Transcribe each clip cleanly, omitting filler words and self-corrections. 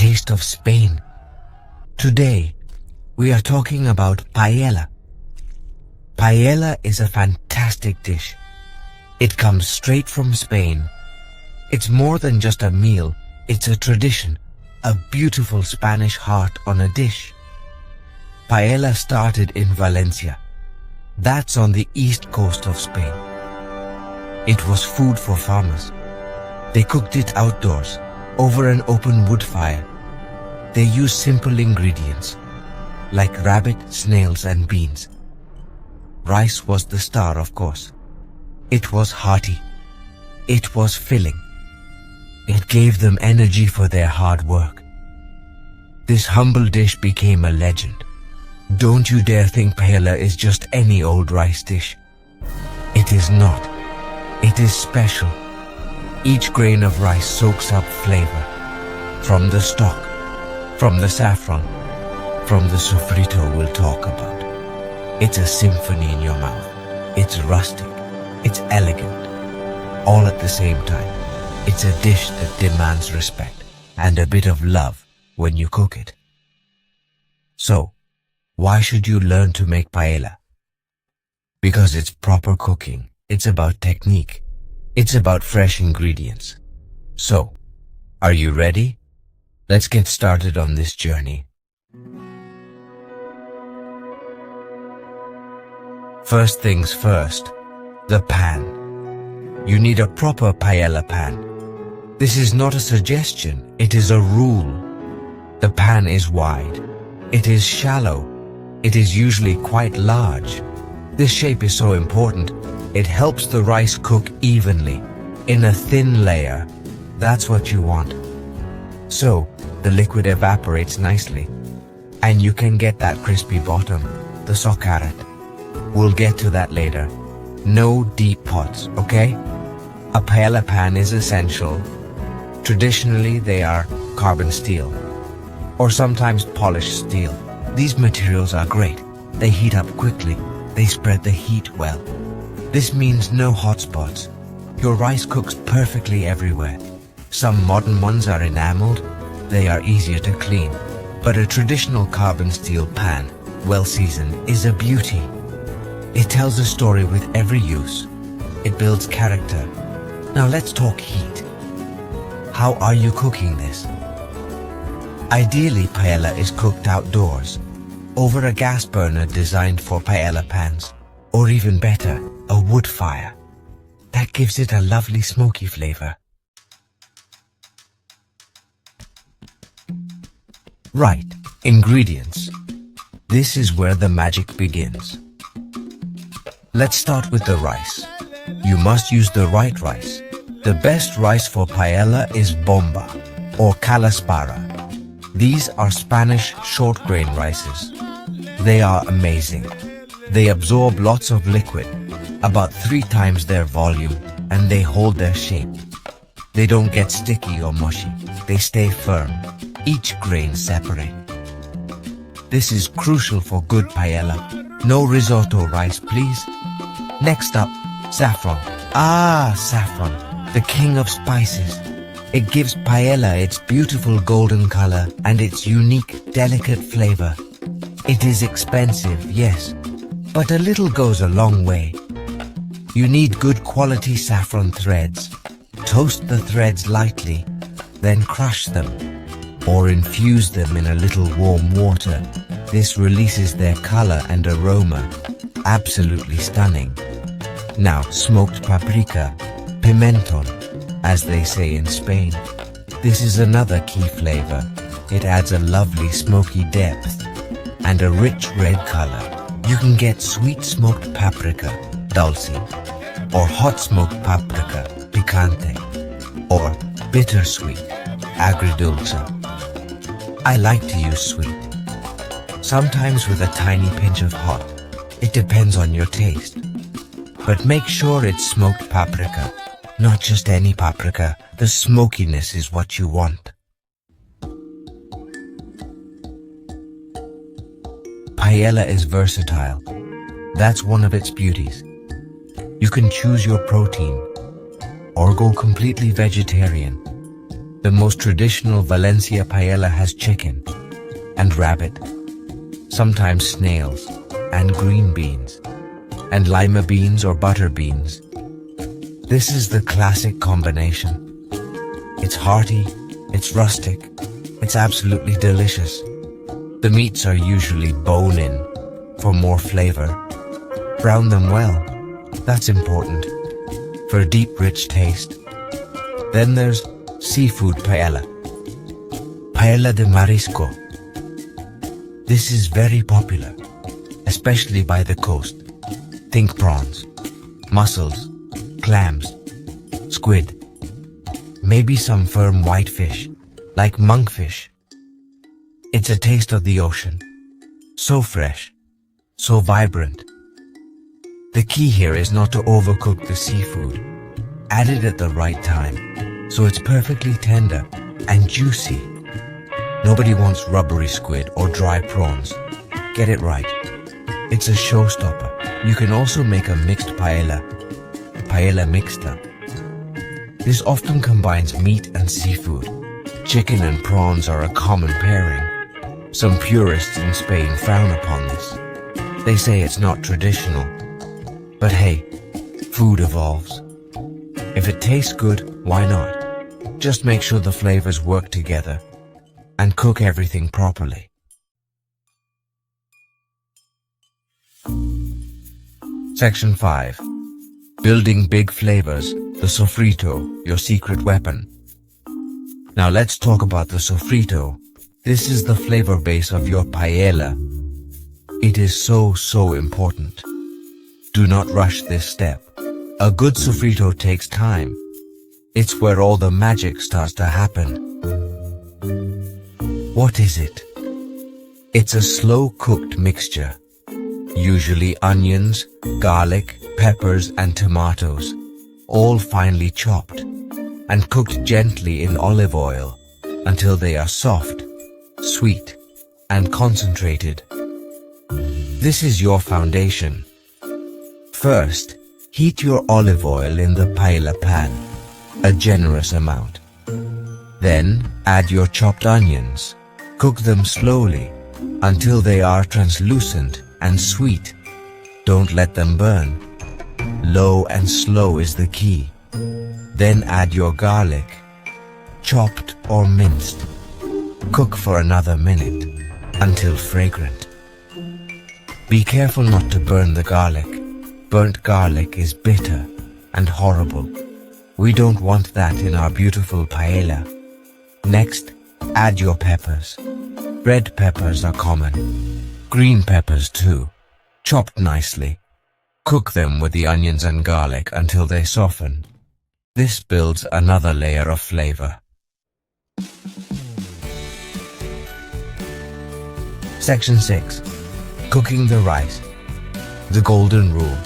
taste of Spain. Today, we are talking about paella. Paella is a fantastic dish. It comes straight from Spain. It's more than just a meal, it's a tradition, a beautiful Spanish heart on a dish. Paella started in Valencia. That's on the east coast of Spain. It was food for farmers. They cooked it outdoors, over an open wood fire. They used simple ingredients, like rabbit, snails and beans. Rice was the star, of course. It was hearty. It was filling. It gave them energy for their hard work. This humble dish became a legend. Don't you dare think paella is just any old rice dish. It is not. It is special. Each grain of rice soaks up flavor. From the stock, from the saffron, from the sofrito we'll talk about. It's a symphony in your mouth. It's rustic. It's elegant. All at the same time. It's a dish that demands respect and a bit of love when you cook it. So, why should you learn to make paella? Because it's proper cooking. It's about technique. It's about fresh ingredients. So, are you ready? Let's get started on this journey. First things first, the pan. You need a proper paella pan. This is not a suggestion, it is a rule. The pan is wide. It is shallow. It is usually quite large. This shape is so important. It helps the rice cook evenly, in a thin layer. That's what you want. So, the liquid evaporates nicely. And you can get that crispy bottom, the socarrat. We'll get to that later. No deep pots, okay? A paella pan is essential. Traditionally, they are carbon steel, or sometimes polished steel. These materials are great. They heat up quickly. They spread the heat well. This means no hot spots. Your rice cooks perfectly everywhere. Some modern ones are enameled. They are easier to clean. But a traditional carbon steel pan, well seasoned, is a beauty. It tells a story with every use. It builds character. Now let's talk heat. How are you cooking this? Ideally, paella is cooked outdoors, over a gas burner designed for paella pans, or even better, a wood fire. That gives it a lovely smoky flavor. Right, ingredients. This is where the magic begins. Let's start with the rice. You must use the right rice. The best rice for paella is bomba or calaspara. These are Spanish short grain rices. They are amazing. They absorb lots of liquid, about 3 times their volume, and they hold their shape. They don't get sticky or mushy. They stay firm, each grain separate. This is crucial for good paella. No risotto rice, please. Next up, saffron. Saffron, the king of spices. It gives paella its beautiful golden color and its unique, delicate flavor. It is expensive, yes, but a little goes a long way. You need good quality saffron threads. Toast the threads lightly, then crush them, or infuse them in a little warm water. This releases their color and aroma. Absolutely stunning. Now, smoked paprika, pimenton, as they say in Spain. This is another key flavor. It adds a lovely smoky depth and a rich red color. You can get sweet smoked paprika, dulce, or hot smoked paprika, picante, or bittersweet, agridulce. I like to use sweet, sometimes with a tiny pinch of hot. It depends on your taste. But make sure it's smoked paprika. Not just any paprika, the smokiness is what you want. Paella is versatile. That's one of its beauties. You can choose your protein, or go completely vegetarian. The most traditional Valencia paella has chicken and rabbit, sometimes snails and green beans, and lima beans or butter beans. This is the classic combination. It's hearty, it's rustic, it's absolutely delicious. The meats are usually bone-in for more flavor. Brown them well, that's important, for a deep, rich taste. Then there's seafood paella. Paella de marisco. This is very popular, especially by the coast. Think prawns, mussels, clams, squid, maybe some firm white fish, like monkfish. It's a taste of the ocean, so fresh, so vibrant. The key here is not to overcook the seafood. Add it at the right time, so it's perfectly tender and juicy. Nobody wants rubbery squid or dry prawns. Get it right. It's a showstopper. You can also make a mixed paella mixta. This often combines meat and seafood. Chicken and prawns are a common pairing. Some purists in Spain frown upon this. They say it's not traditional. But hey, food evolves. If it tastes good, why not? Just make sure the flavors work together and cook everything properly. Section 5. Building big flavors, the sofrito, your secret weapon. Now let's talk about the sofrito. This is the flavor base of your paella. It is so important. Do not rush this step. A good sofrito takes time. It's where all the magic starts to happen. What is it? It's a slow-cooked mixture. Usually onions, garlic, peppers and tomatoes, all finely chopped, and cooked gently in olive oil until they are soft, sweet, and concentrated. This is your foundation. First, heat your olive oil in the paella pan, a generous amount. Then, add your chopped onions. Cook them slowly until they are translucent and sweet. Don't let them burn. Low and slow is the key. Then add your garlic, chopped or minced. Cook for another minute until fragrant. Be careful not to burn the garlic. Burnt garlic is bitter and horrible. We don't want that in our beautiful paella. Next, add your peppers. Red peppers are common. Green peppers too, chopped nicely. Cook them with the onions and garlic until they soften. This builds another layer of flavor. Section 6. Cooking the rice. The golden rule.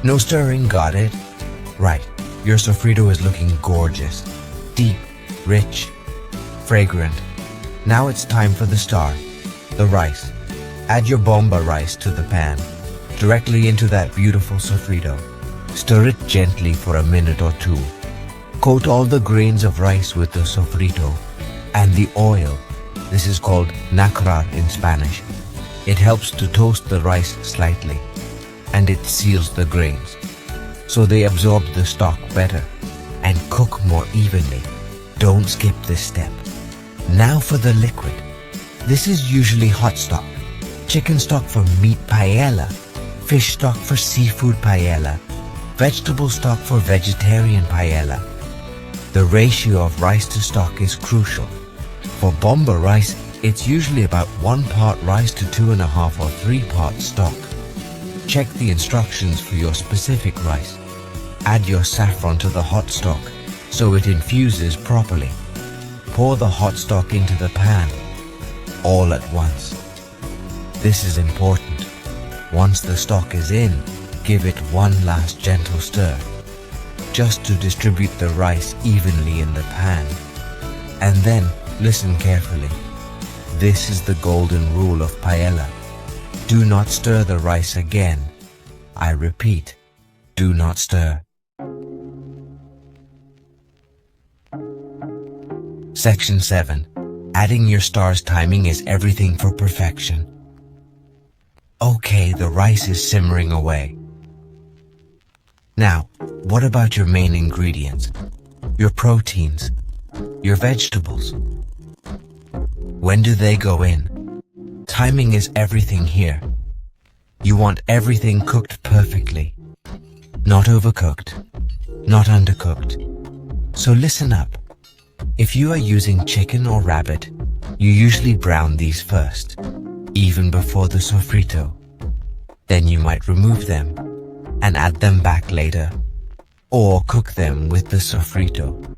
No stirring, got it? Right, your sofrito is looking gorgeous. Deep, rich, fragrant. Now it's time for the star, the rice. Add your bomba rice to the pan, directly into that beautiful sofrito. Stir it gently for a minute or two. Coat all the grains of rice with the sofrito and the oil. This is called nacrar in Spanish. It helps to toast the rice slightly, and it seals the grains, so they absorb the stock better and cook more evenly. Don't skip this step. Now for the liquid. This is usually hot stock. Chicken stock for meat paella, fish stock for seafood paella, vegetable stock for vegetarian paella. The ratio of rice to stock is crucial. For bomba rice, it's usually about 1 part rice to 2.5 or 3 parts stock. Check the instructions for your specific rice. Add your saffron to the hot stock so it infuses properly. Pour the hot stock into the pan, all at once. This is important. Once the stock is in, give it one last gentle stir, just to distribute the rice evenly in the pan. And then, listen carefully. This is the golden rule of paella. Do not stir the rice again. I repeat, do not stir. Section 7. Adding your stars. Timing is everything for perfection. Okay, the rice is simmering away. Now, what about your main ingredients? Your proteins, your vegetables. When do they go in? Timing is everything here. You want everything cooked perfectly. Not overcooked, not undercooked. So listen up. If you are using chicken or rabbit, you usually brown these first, even before the sofrito. Then you might remove them and add them back later, or cook them with the sofrito.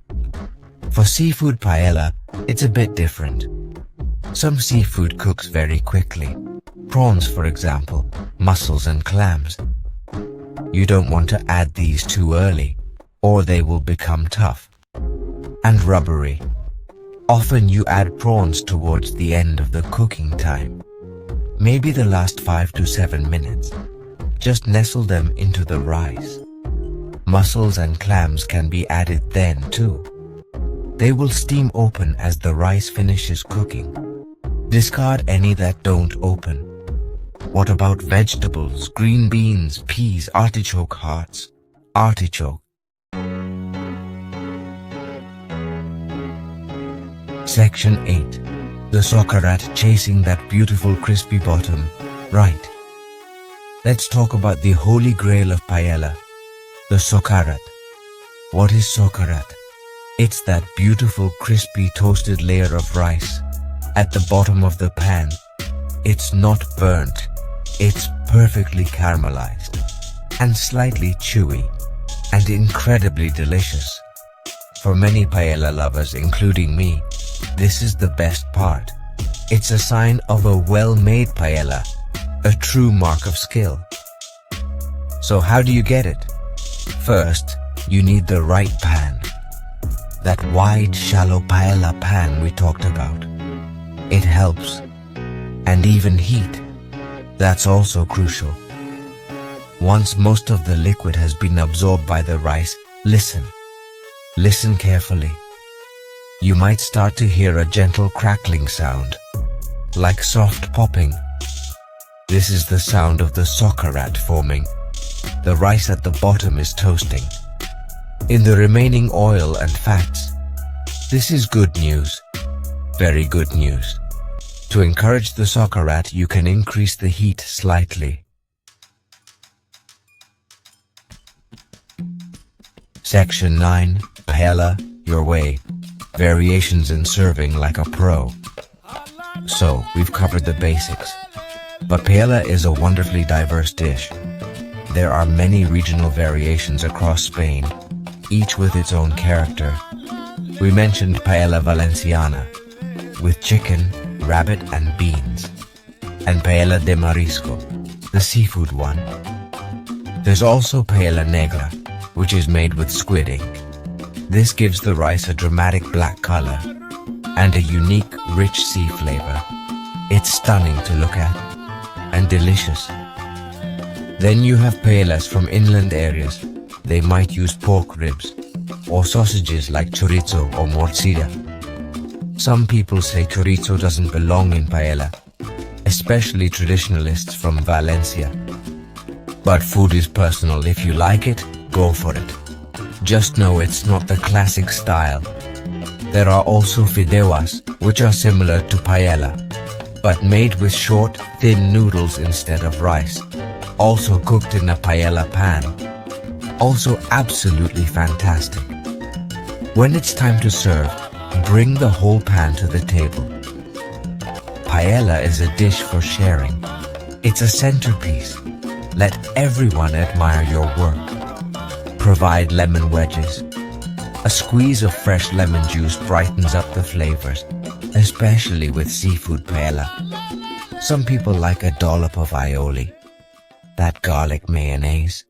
For seafood paella, it's a bit different. Some seafood cooks very quickly. Prawns, for example, mussels and clams. You don't want to add these too early, or they will become tough and rubbery. Often you add prawns towards the end of the cooking time. Maybe the last 5 to 7 minutes. Just nestle them into the rice. Mussels and clams can be added then too. They will steam open as the rice finishes cooking. Discard any that don't open. What about vegetables, green beans, peas, artichoke hearts? Artichoke. Section 8. The sokarat chasing that beautiful crispy bottom. Right. Let's talk about the holy grail of paella, the sokarat. What is sokarat? It's that beautiful crispy toasted layer of rice at the bottom of the pan. It's not burnt. It's perfectly caramelized and slightly chewy and incredibly delicious. For many paella lovers, including me, this is the best part. It's a sign of a well-made paella, a true mark of skill. So how do you get it? First, you need the right pan. That wide, shallow paella pan we talked about. It helps. And even heat. That's also crucial. Once most of the liquid has been absorbed by the rice, listen. Listen carefully. You might start to hear a gentle crackling sound, like soft popping. This is the sound of the sokarat forming. The rice at the bottom is toasting. In the remaining oil and fats. This is good news. Very good news. To encourage the sokarat, you can increase the heat slightly. Section 9. Paella, your way. Variations in serving like a pro. So, we've covered the basics. But paella is a wonderfully diverse dish. There are many regional variations across Spain, each with its own character. We mentioned paella valenciana, with chicken, rabbit and beans, and paella de marisco, the seafood one. There's also paella negra, which is made with squid ink. This gives the rice a dramatic black color and a unique, rich sea flavor. It's stunning to look at and delicious. Then you have paellas from inland areas. They might use pork ribs or sausages like chorizo or morcilla. Some people say chorizo doesn't belong in paella, especially traditionalists from Valencia. But food is personal. If you like it, go for it. Just know it's not the classic style. There are also fideuas, which are similar to paella, but made with short, thin noodles instead of rice. Also cooked in a paella pan. Also absolutely fantastic. When it's time to serve, bring the whole pan to the table. Paella is a dish for sharing. It's a centerpiece. Let everyone admire your work. Provide lemon wedges. A squeeze of fresh lemon juice brightens up the flavors, especially with seafood paella. Some people like a dollop of aioli, that garlic mayonnaise.